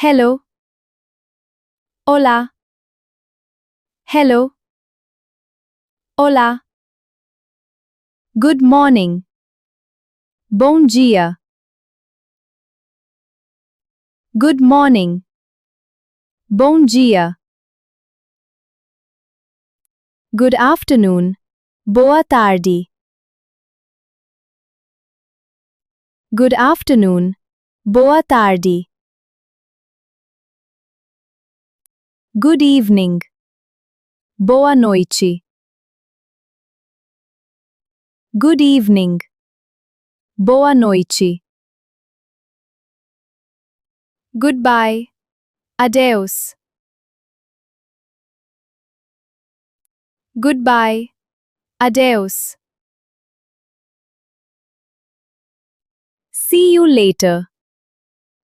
Hello. Olá. Hello. Olá. Good morning. Bom dia. Good morning. Bom dia. Good afternoon. Boa tarde. Good afternoon. Boa tarde. Good evening. Boa noite. Good evening. Boa noite. Goodbye. Adeus. Goodbye. Adeus. See you later.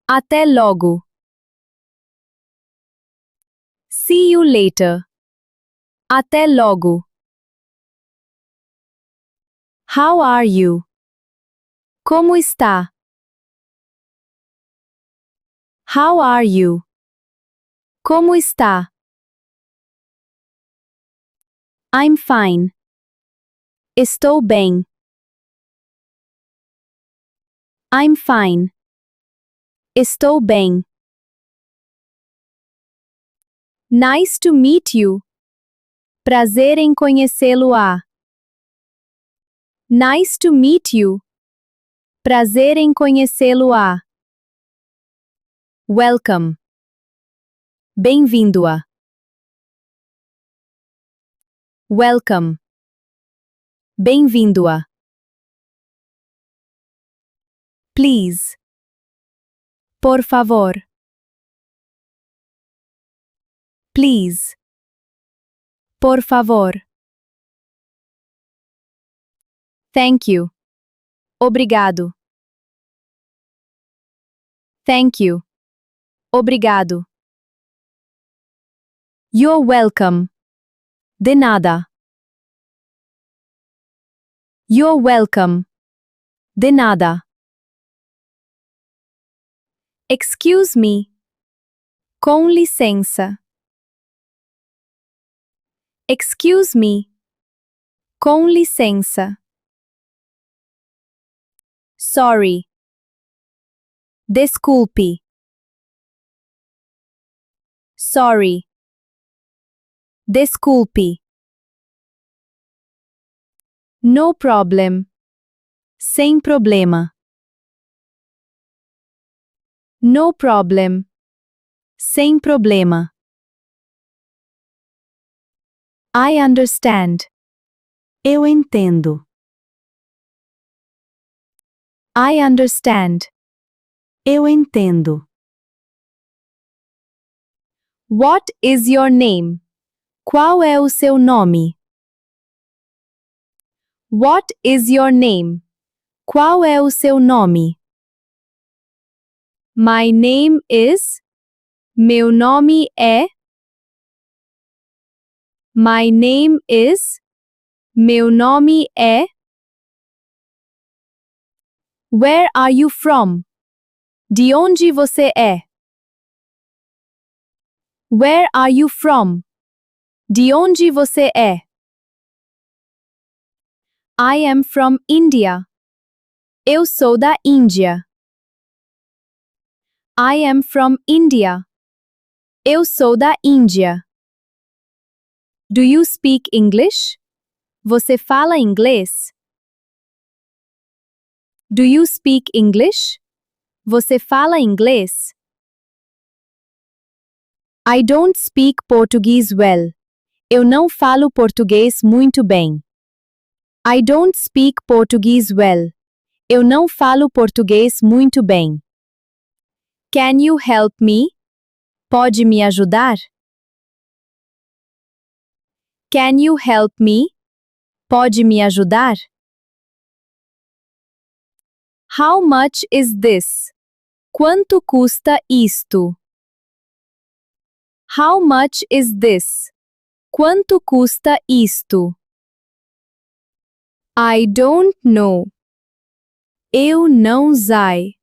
Até logo. See you later. Até logo. How are you? Como está? How are you? Como está? I'm fine. Estou bem. I'm fine. Estou bem. Nice to meet you. Prazer em conhecê-lo-á. Nice to meet you. Prazer em conhecê-lo-á. Welcome. Bem-vindo-a. Welcome. Bem-vindo-a. Please. Por favor. Please. Por favor. Thank you. Obrigado. Thank you. Obrigado. You're welcome. De nada. You're welcome. De nada. Excuse me. Com licença. Excuse me. Com licença. Sorry. Desculpe. Sorry. Desculpe. No problem. Sem problema. No problem. Sem problema. I understand. Eu entendo. I understand. Eu entendo. What is your name? Qual é o seu nome? What is your name? Qual é o seu nome? My name is. Meu nome é. My name is. Meu nome é. Where are you from? De onde você é? Where are you from? De onde você é? I am from India. Eu sou da Índia. I am from India. Eu sou da Índia. Do you speak English? Você fala inglês? Do you speak English? Você fala inglês? I don't speak Portuguese well. Eu não falo português muito bem. I don't speak Portuguese well. Eu não falo português muito bem. Can you help me? Pode me ajudar? Can you help me? Pode me ajudar? How much is this? Quanto custa isto? How much is this? Quanto custa isto? I don't know. Eu não sei.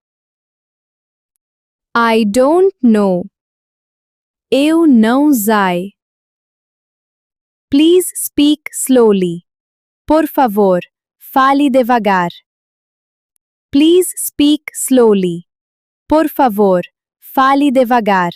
I don't know. Eu não sei. Please speak slowly. Por favor, fale devagar. Please speak slowly. Por favor, fale devagar.